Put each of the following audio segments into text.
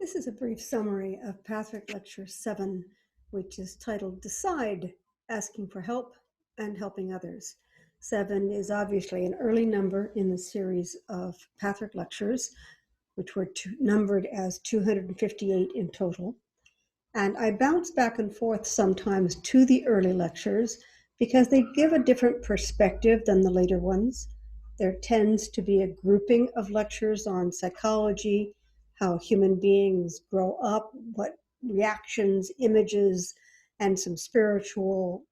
This is a brief summary of Pathwork Lecture 7, which is titled Decide, Asking for Help and Helping Others. 7 is obviously an early number in the series of Pathwork lectures, which were numbered as 258 in total. And I bounce back and forth sometimes to the early lectures because they give a different perspective than the later ones. There tends to be a grouping of lectures on psychology, how human beings grow up, what reactions, images, and some spiritual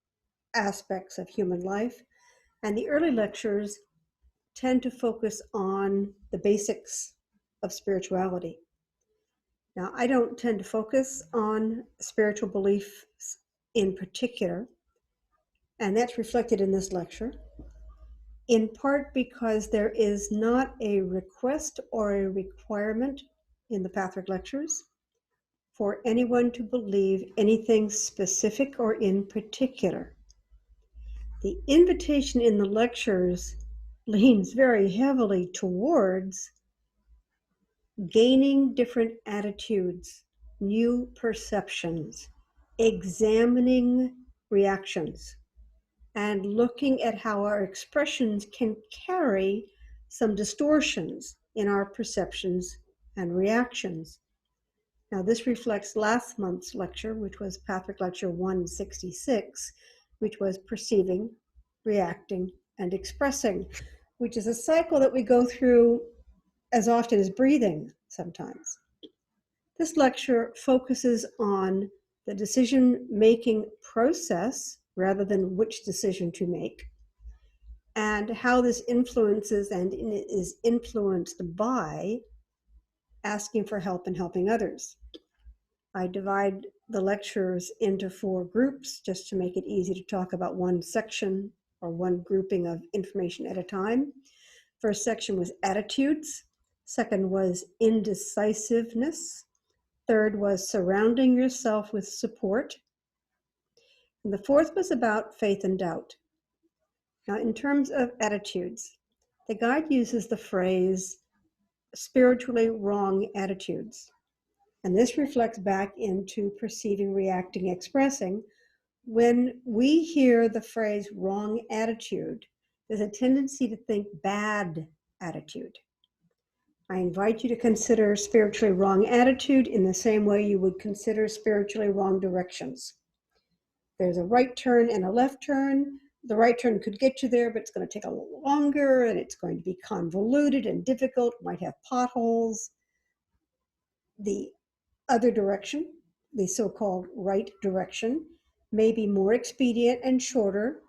aspects of human life. And the early lectures tend to focus on the basics of spirituality. Now, I don't tend to focus on spiritual beliefs in particular, and that's reflected in this lecture, in part because there is not a request or a requirement in the Pathwork lectures for anyone to believe anything specific or in particular. The invitation in the lectures leans very heavily towards gaining different attitudes, new perceptions, examining reactions, and looking at how our expressions can carry some distortions in our perceptions and reactions. Now, this reflects last month's lecture, which was Pathwork Lecture 166, which was perceiving, reacting, and expressing, which is a cycle that we go through as often as breathing sometimes. This lecture focuses on the decision-making process rather than which decision to make, and how this influences and is influenced by asking for help and helping others. I divide the lectures into 4 groups just to make it easy to talk about one section or one grouping of information at a time. First section was attitudes. Second was indecisiveness. Third was surrounding yourself with support. And the fourth was about faith and doubt. Now, in terms of attitudes, the guide uses the phrase spiritually wrong attitudes. And this reflects back into perceiving, reacting, expressing. When we hear the phrase wrong attitude, there's a tendency to think bad attitude. I invite you to consider spiritually wrong attitude in the same way you would consider spiritually wrong directions. There's a right turn and a left turn. The right turn could get you there, but it's going to take a little longer and it's going to be convoluted and difficult, might have potholes. The other direction, the so-called right direction, may be more expedient and shorter,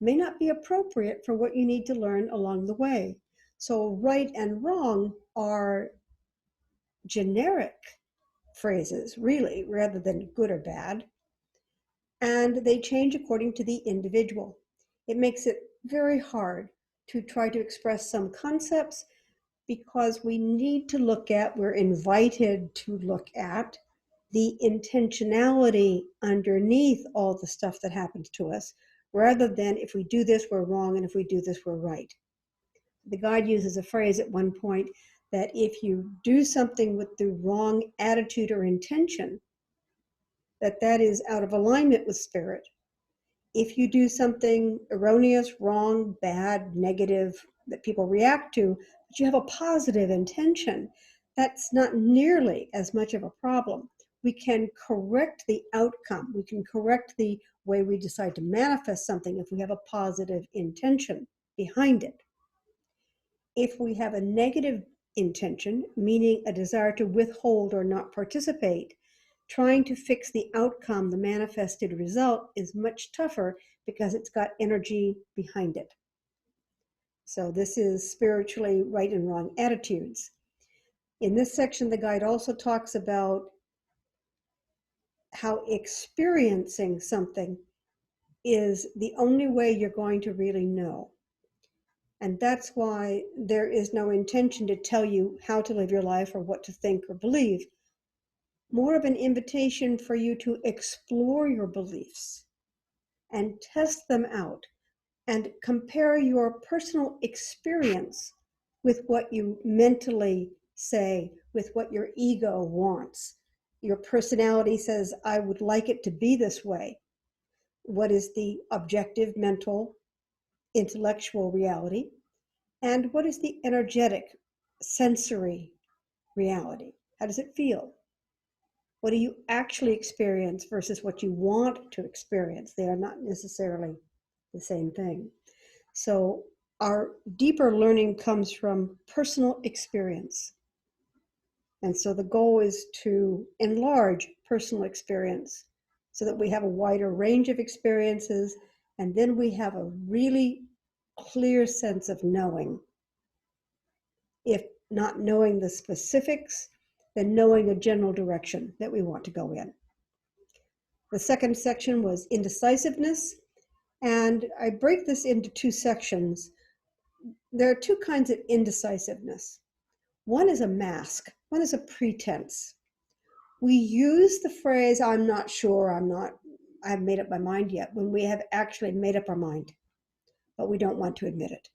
may not be appropriate for what you need to learn along the way. So right and wrong are generic phrases, really, rather than good or bad. And they change according to the individual. It makes it very hard to try to express some concepts because we need to look at, we're invited to look at the intentionality underneath all the stuff that happens to us, rather than if we do this, we're wrong, and if we do this, we're right. The guide uses a phrase at one point that if you do something with the wrong attitude or intention, that is out of alignment with spirit. If you do something erroneous, wrong, bad, negative, that people react to, but you have a positive intention, that's not nearly as much of a problem. We can correct the outcome. We can correct the way we decide to manifest something if we have a positive intention behind it. If we have a negative intention, meaning a desire to withhold or not participate, trying to fix the outcome, the manifested result, is much tougher because it's got energy behind it. So this is spiritually right and wrong attitudes. In this section, the guide also talks about how experiencing something is the only way you're going to really know. And that's why there is no intention to tell you how to live your life or what to think or believe. More of an invitation for you to explore your beliefs and test them out and compare your personal experience with what you mentally say with what your ego wants. Your personality says, I would like it to be this way. What is the objective, mental, intellectual reality? And what is the energetic, sensory reality? How does it feel? What do you actually experience versus what you want to experience? They are not necessarily the same thing. So our deeper learning comes from personal experience. And so the goal is to enlarge personal experience so that we have a wider range of experiences, and then we have a really clear sense of knowing. If not knowing the specifics, then knowing a general direction that we want to go in. The second section was indecisiveness, and I break this into two sections. There are two kinds of indecisiveness. One is a mask, one is a pretense. We use the phrase, I'm not sure, I haven't made up my mind yet, when we have actually made up our mind, but we don't want to admit it.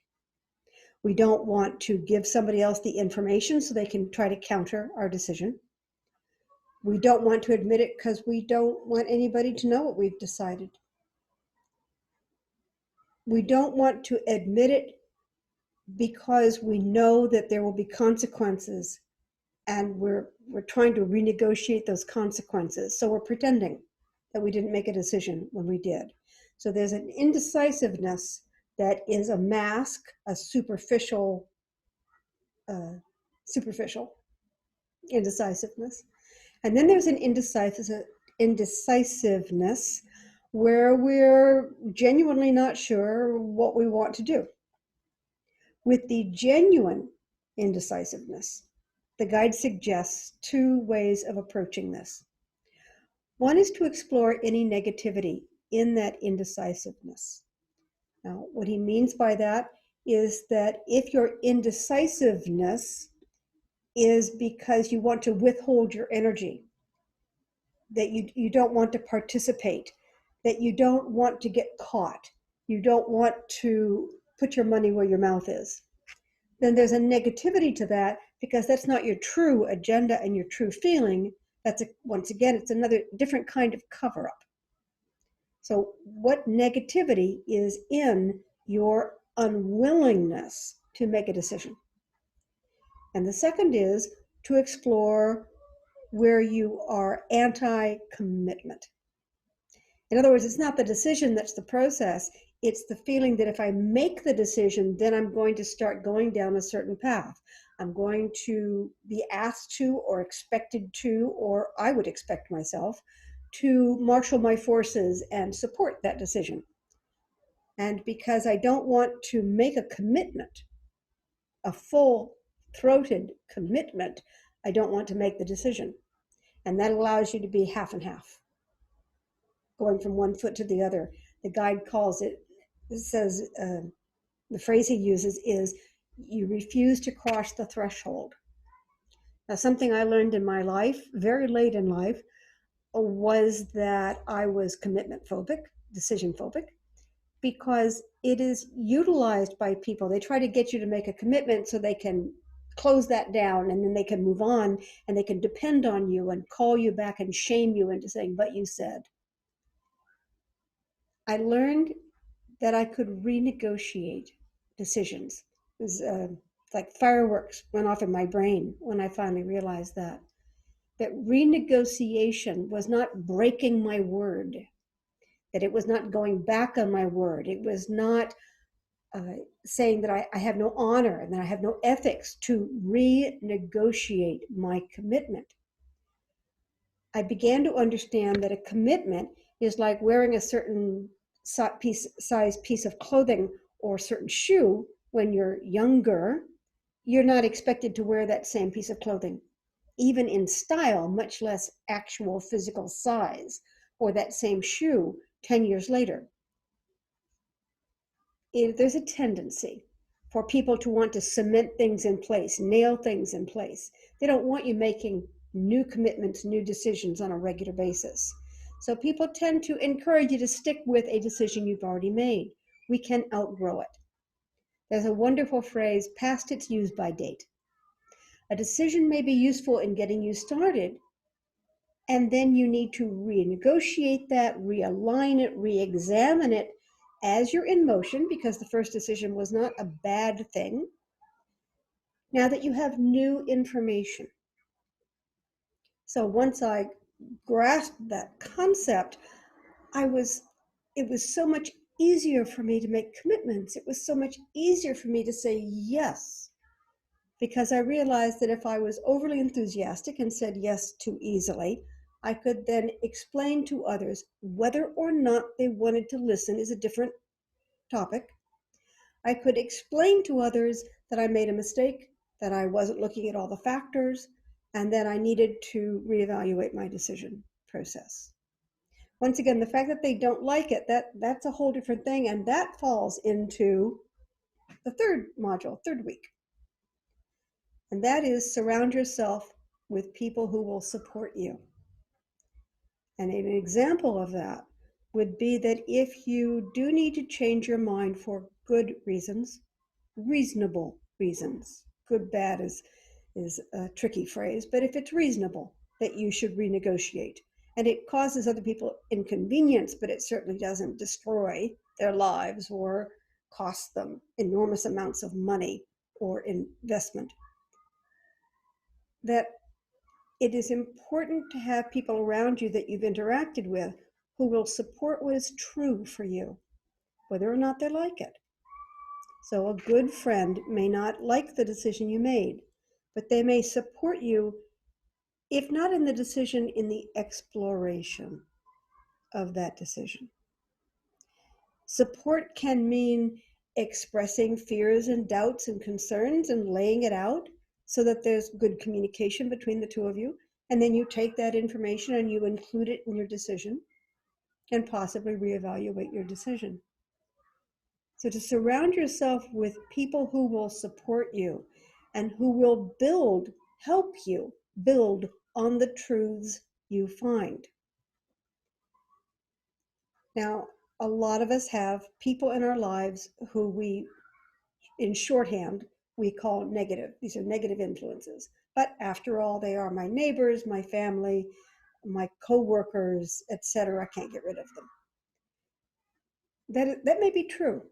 We don't want to give somebody else the information so they can try to counter our decision. We don't want to admit it because we don't want anybody to know what we've decided. We don't want to admit it because we know that there will be consequences, and we're trying to renegotiate those consequences. So we're pretending that we didn't make a decision when we did. So there's an indecisiveness that is a mask, a superficial indecisiveness. And then there's an indecisiveness where we're genuinely not sure what we want to do. With the genuine indecisiveness, the guide suggests two ways of approaching this. One is to explore any negativity in that indecisiveness. Now, what he means by that is that if your indecisiveness is because you want to withhold your energy, that you don't want to participate, that you don't want to get caught, you don't want to put your money where your mouth is, then there's a negativity to that because that's not your true agenda and your true feeling. Once again, it's another different kind of cover-up. So what negativity is in your unwillingness to make a decision? And the second is to explore where you are anti-commitment. In other words, it's not the decision that's the process. It's the feeling that if I make the decision, then I'm going to start going down a certain path. I'm going to be asked to or expected to, or I would expect myself to marshal my forces and support that decision. And because I don't want to make a commitment, a full-throated commitment, I don't want to make the decision. And that allows you to be half and half, going from one foot to the other. The guide calls it, says, the phrase he uses is, you refuse to cross the threshold. Now, something I learned in my life, very late in life, was that I was commitment phobic, decision phobic, because it is utilized by people. They try to get you to make a commitment so they can close that down, and then they can move on, and they can depend on you and call you back and shame you into saying, but you said. I learned that I could renegotiate decisions. It was like fireworks went off in my brain when I finally realized that renegotiation was not breaking my word, that it was not going back on my word. It was not saying that I have no honor and that I have no ethics to renegotiate my commitment. I began to understand that a commitment is like wearing a certain size piece of clothing or a certain shoe. When you're younger, you're not expected to wear that same piece of clothing, even in style, much less actual physical size, or that same shoe 10 years later. There's a tendency for people to want to cement things in place, nail things in place. They don't want you making new commitments, new decisions on a regular basis. So people tend to encourage you to stick with a decision you've already made. We can outgrow it. There's a wonderful phrase, past its use by date. A decision may be useful in getting you started, and then you need to renegotiate that, realign it, re-examine it as you're in motion, because the first decision was not a bad thing. Now that you have new information. So once I grasped that concept, it was so much easier for me to make commitments. It was so much easier for me to say yes, because I realized that if I was overly enthusiastic and said yes too easily, I could then explain to others whether or not they wanted to listen is a different topic. I could explain to others that I made a mistake, that I wasn't looking at all the factors, and that I needed to reevaluate my decision process. Once again, the fact that they don't like it, that's a whole different thing, and that falls into the third module, third week. And that is surround yourself with people who will support you. And an example of that would be that if you do need to change your mind for good reasons, reasonable reasons, good, bad is a tricky phrase, but if it's reasonable that you should renegotiate, and it causes other people inconvenience, but it certainly doesn't destroy their lives or cost them enormous amounts of money or investment, that it is important to have people around you that you've interacted with who will support what is true for you, whether or not they like it. So a good friend may not like the decision you made, but they may support you, if not in the decision, in the exploration of that decision. Support can mean expressing fears and doubts and concerns and laying it out so that there's good communication between the two of you. And then you take that information and you include it in your decision and possibly reevaluate your decision. So to surround yourself with people who will support you and who will help you build on the truths you find. Now, a lot of us have people in our lives who we, in shorthand, we call negative. These are negative influences. But after all, they are my neighbors, my family, my coworkers, etc. I can't get rid of them. That may be true.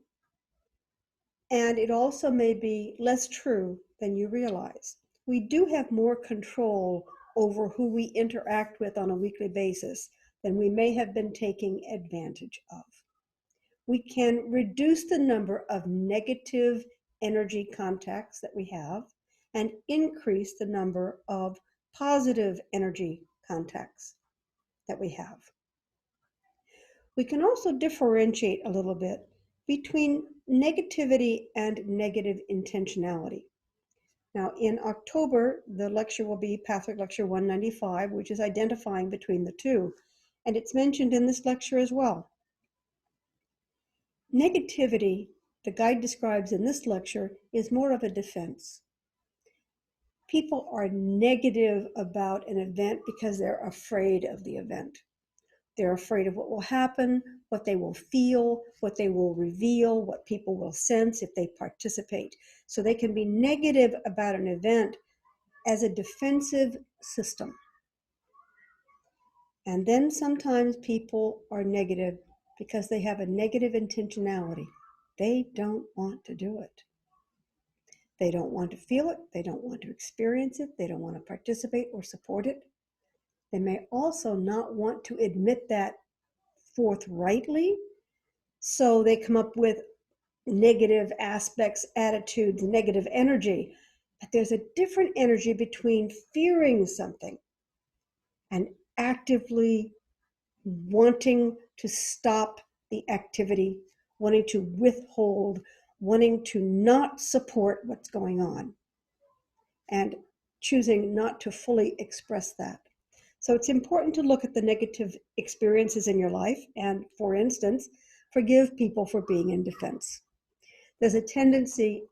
And it also may be less true than you realize. We do have more control over who we interact with on a weekly basis than we may have been taking advantage of. We can reduce the number of negative energy contacts that we have and increase the number of positive energy contacts that we have. We can also differentiate a little bit between negativity and negative intentionality. Now, in October, the lecture will be Pathwork Lecture 195, which is identifying between the two, and it's mentioned in this lecture as well. Negativity, the guide describes in this lecture, is more of a defense. People are negative about an event because they're afraid of the event. They're afraid of what will happen, what they will feel, what they will reveal, what people will sense if they participate. So they can be negative about an event as a defensive system. And then sometimes people are negative because they have a negative intentionality. They don't want to do it. They don't want to feel it. They don't want to experience it. They don't want to participate or support it. They may also not want to admit that forthrightly. So they come up with negative aspects, attitudes, negative energy. But there's a different energy between fearing something and actively wanting to stop the activity, wanting to withhold, wanting to not support what's going on, and choosing not to fully express that. So it's important to look at the negative experiences in your life and, for instance, forgive people for being in defense. There's a tendency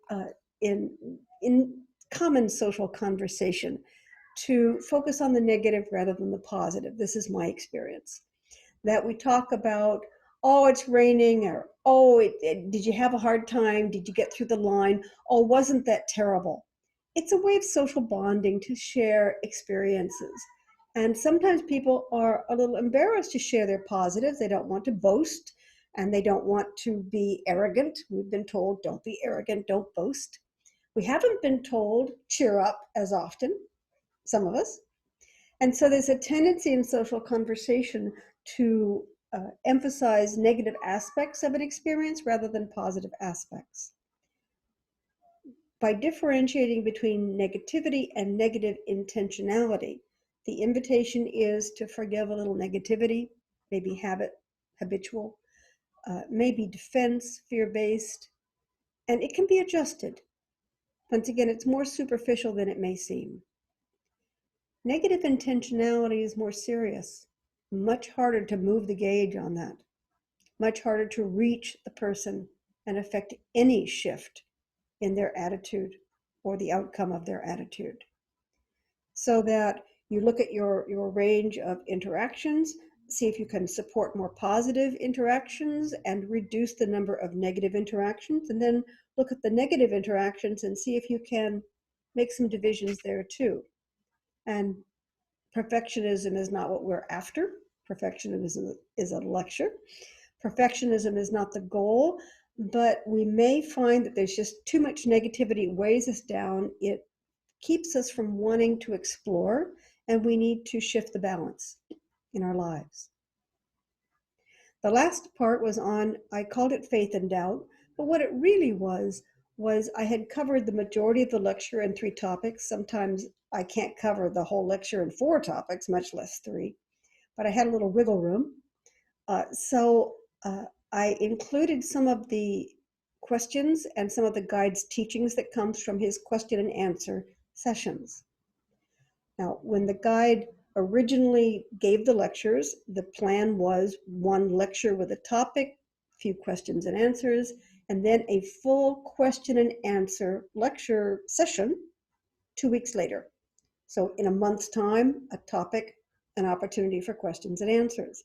in common social conversation to focus on the negative rather than the positive. This is my experience. That we talk about, oh, it's raining, or oh, did you have a hard time? Did you get through the line? Oh, wasn't that terrible? It's a way of social bonding to share experiences. And sometimes people are a little embarrassed to share their positives. They don't want to boast and they don't want to be arrogant. We've been told, don't be arrogant, don't boast. We haven't been told, cheer up as often, some of us. And so there's a tendency in social conversation to emphasize negative aspects of an experience rather than positive aspects. By differentiating between negativity and negative intentionality, the invitation is to forgive a little negativity, maybe habitual, maybe defense, fear-based, and it can be adjusted. Once again, it's more superficial than it may seem. Negative intentionality is more serious, much harder to move the gauge on that, much harder to reach the person and affect any shift in their attitude or the outcome of their attitude. So that you look at your range of interactions, see if you can support more positive interactions and reduce the number of negative interactions, and then look at the negative interactions and see if you can make some divisions there too. And perfectionism is not what we're after. Perfectionism is a lecture. Perfectionism is not the goal, but we may find that there's just too much negativity weighs us down. It keeps us from wanting to explore, and we need to shift the balance in our lives. The last part was on, I called it faith and doubt, but what it really was I had covered the majority of the lecture in 3 topics. Sometimes I can't cover the whole lecture in 4 topics, much less 3, but I had a little wiggle room. So I included some of the questions and some of the guide's teachings that comes from his question and answer sessions. Now, when the guide originally gave the lectures, the plan was 1 lecture with a topic, a few questions and answers, and then a full question and answer lecture session 2 weeks later. So in a month's time, a topic, an opportunity for questions and answers.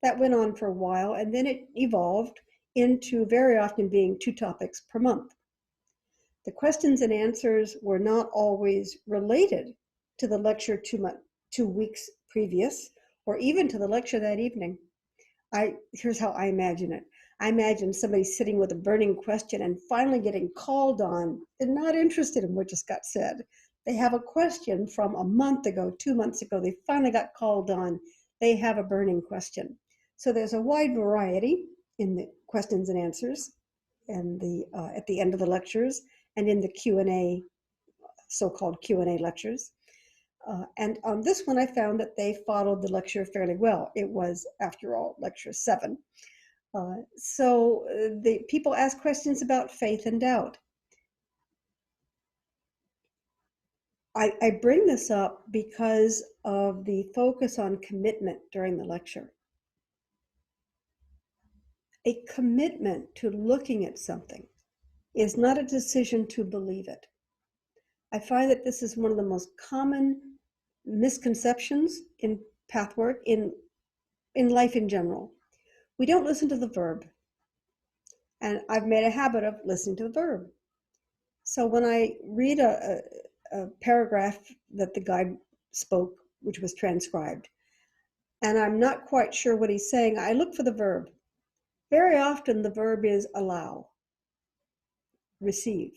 That went on for a while, and then it evolved into very often being 2 topics per month. The questions and answers were not always related to the lecture 2 weeks previous, or even to the lecture that evening. Here's how I imagine it. I imagine somebody sitting with a burning question and finally getting called on. They're not interested in what just got said. They have a question from a month ago, 2 months ago. They finally got called on. They have a burning question. So there's a wide variety in the questions and answers and at the end of the lectures and in the Q&A, so-called Q&A lectures. And on this one, I found that they followed the lecture fairly well. It was, after all, lecture 7. So the people ask questions about faith and doubt. I bring this up because of the focus on commitment during the lecture. A commitment to looking at something is not a decision to believe it. I find that this is one of the most common misconceptions in pathwork, in life in general. We don't listen to the verb. And I've made a habit of listening to the verb. So when I read a paragraph that the guide spoke, which was transcribed, and I'm not quite sure what he's saying, I look for the verb. Very often the verb is allow, receive,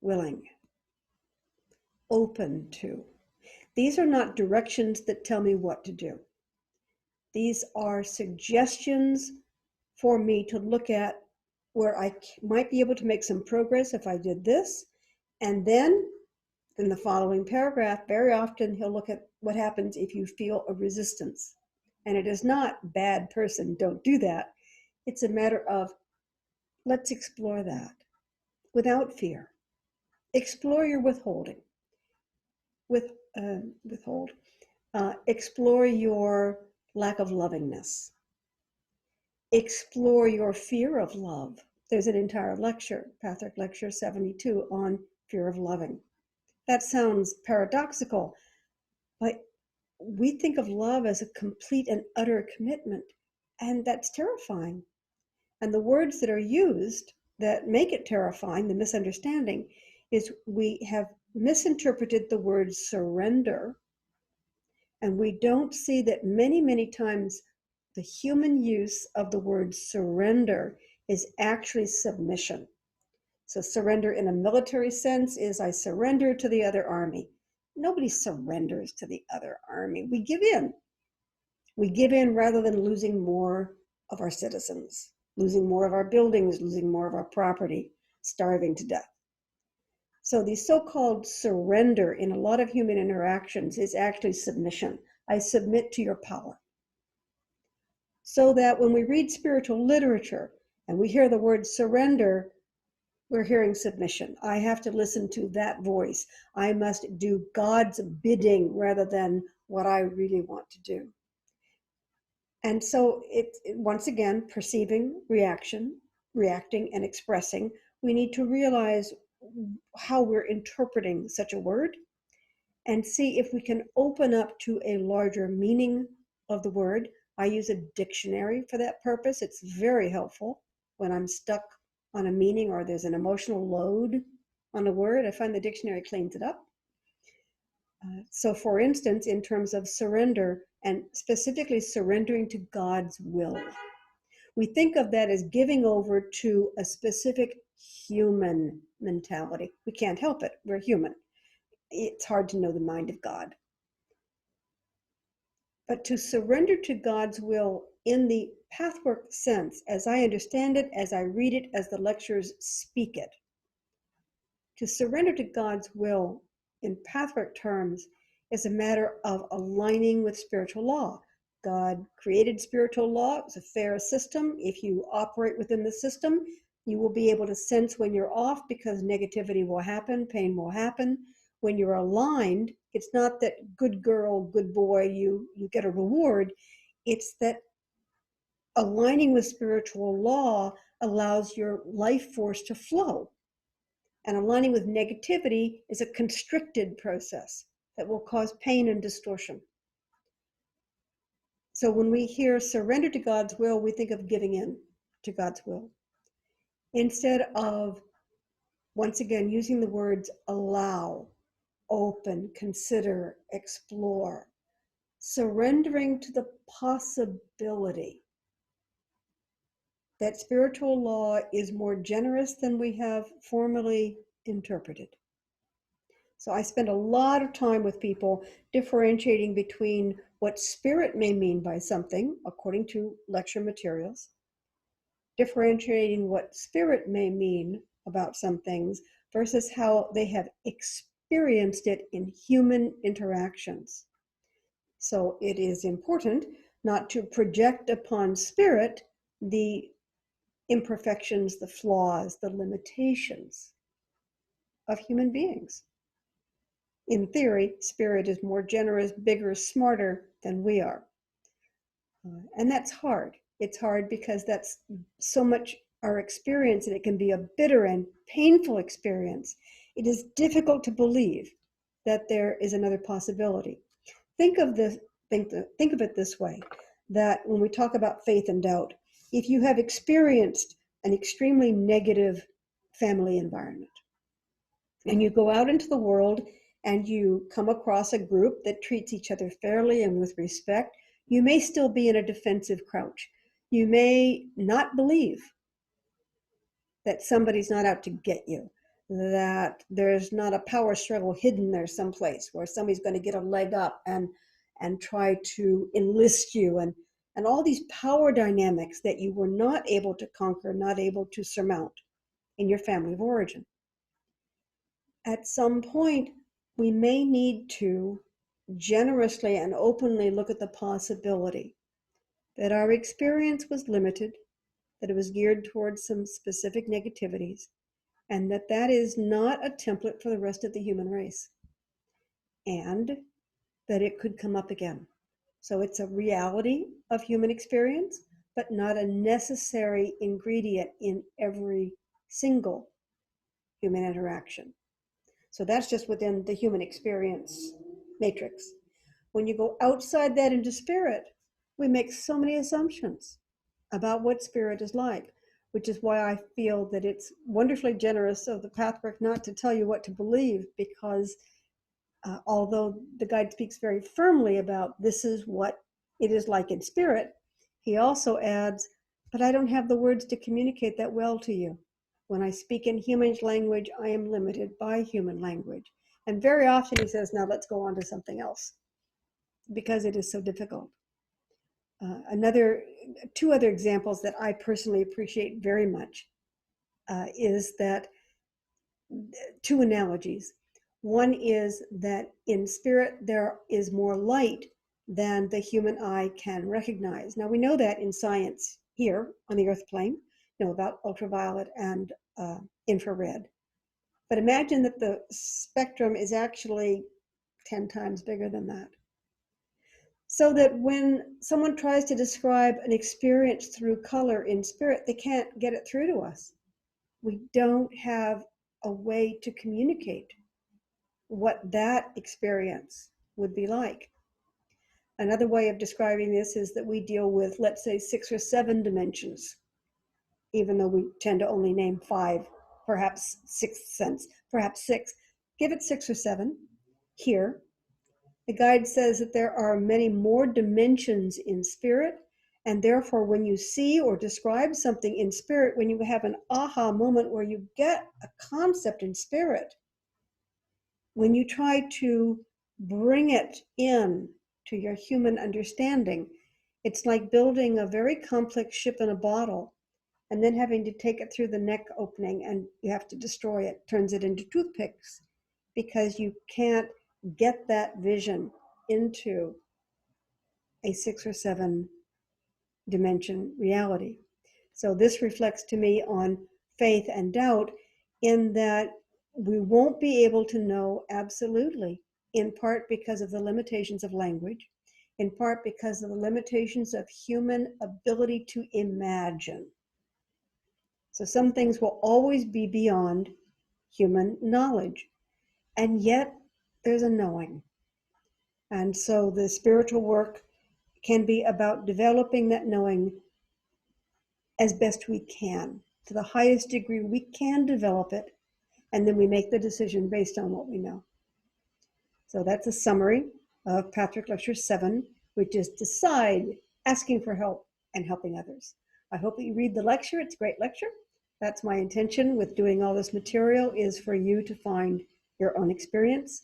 willing, open to. These are not directions that tell me what to do. These are suggestions for me to look at where I might be able to make some progress if I did this. And then in the following paragraph, very often he'll look at what happens if you feel a resistance. And it is not bad person, don't do that. It's a matter of, let's explore that without fear. Explore your withholding. Explore your lack of lovingness. Explore your fear of love. There's an entire lecture, Pathwork Lecture 72, on fear of loving. That sounds paradoxical, but we think of love as a complete and utter commitment, and that's terrifying. And the words that are used that make it terrifying, the misunderstanding, is we have misinterpreted the word surrender, and we don't see that many, many times the human use of the word surrender is actually submission. So surrender in a military sense is I surrender to the other army. Nobody surrenders to the other army. We give in. We give in rather than losing more of our citizens, losing more of our buildings, losing more of our property, starving to death. So the so-called surrender in a lot of human interactions is actually submission. I submit to your power. So that when we read spiritual literature and we hear the word surrender, we're hearing submission. I have to listen to that voice. I must do God's bidding rather than what I really want to do. And so it once again, perceiving, reacting, and expressing, we need to realize how we're interpreting such a word and see if we can open up to a larger meaning of the word. I use a dictionary for that purpose. It's very helpful when I'm stuck on a meaning or there's an emotional load on a word. I find the dictionary cleans it up. So for instance, in terms of surrender, and specifically surrendering to God's will, we think of that as giving over to a specific human mentality. We can't help it. We're human. It's hard to know the mind of God. But to surrender to God's will in the Pathwork sense, as I understand it, as I read it, as the lectures speak it, to surrender to God's will in Pathwork terms is a matter of aligning with spiritual law. God created spiritual law. It's a fair system. If you operate within the system, you will be able to sense when you're off because negativity will happen, pain will happen. When you're aligned, it's not that good girl, good boy, you get a reward. It's that aligning with spiritual law allows your life force to flow. And aligning with negativity is a constricted process that will cause pain and distortion. So when we hear surrender to God's will, we think of giving in to God's will. Instead of, once again, using the words allow, open, consider, explore, surrendering to the possibility that spiritual law is more generous than we have formally interpreted. So I spend a lot of time with people differentiating between what spirit may mean by something, according to lecture materials, differentiating what spirit may mean about some things versus how they have experienced it in human interactions. So it is important not to project upon spirit the imperfections, the flaws, the limitations of human beings. In theory, spirit is more generous, bigger, smarter than we are. And that's hard. It's hard because that's so much our experience, and it can be a bitter and painful experience. It is difficult to believe that there is another possibility. Think of it this way, that when we talk about faith and doubt, if you have experienced an extremely negative family environment, and you go out into the world and you come across a group that treats each other fairly and with respect, you may still be in a defensive crouch. You may not believe that somebody's not out to get you, that there's not a power struggle hidden there someplace where somebody's going to get a leg up and try to enlist you, and all these power dynamics that you were not able to conquer, not able to surmount in your family of origin. At some point, we may need to generously and openly look at the possibility that our experience was limited, that it was geared towards some specific negativities, and that is not a template for the rest of the human race, and that it could come up again. So it's a reality of human experience, but not a necessary ingredient in every single human interaction. So that's just within the human experience matrix. When you go outside that into spirit, we make so many assumptions about what spirit is like. which is why I feel that it's wonderfully generous of the Pathwork not to tell you what to believe, because although the guide speaks very firmly about this is what it is like in spirit, he also adds, but I don't have the words to communicate that well to you. When I speak in human language, I am limited by human language. And very often he says, now let's go on to something else, because it is so difficult. Two other examples that I personally appreciate very much is that two analogies. One is that in spirit there is more light than the human eye can recognize. Now we know that in science here on the earth plane, about ultraviolet and infrared. But imagine that the spectrum is actually 10 times bigger than that. So that when someone tries to describe an experience through color in spirit, they can't get it through to us. We don't have a way to communicate what that experience would be like. Another way of describing this is that we deal with, let's say, 6 or 7 dimensions, even though we tend to only name 5, perhaps 6th sense, perhaps 6. Give it 6 or 7 here. The guide says that there are many more dimensions in spirit, and therefore when you see or describe something in spirit, when you have an aha moment where you get a concept in spirit, when you try to bring it in to your human understanding, it's like building a very complex ship in a bottle and then having to take it through the neck opening, and you have to destroy it, turns it into toothpicks, because you can't get that vision into a 6 or 7 dimension reality. So this reflects to me on faith and doubt, in that we won't be able to know absolutely, in part because of the limitations of language, in part because of the limitations of human ability to imagine. So some things will always be beyond human knowledge, and yet there's a knowing. And so the spiritual work can be about developing that knowing as best we can, to the highest degree we can develop it, and then we make the decision based on what we know. So that's a summary of Pathwork Lecture 7, which is decide, asking for help, and helping others. I hope that you read the lecture. It's a great lecture. That's my intention with doing all this material, is for you to find your own experience.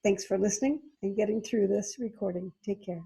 Thanks for listening and getting through this recording. Take care.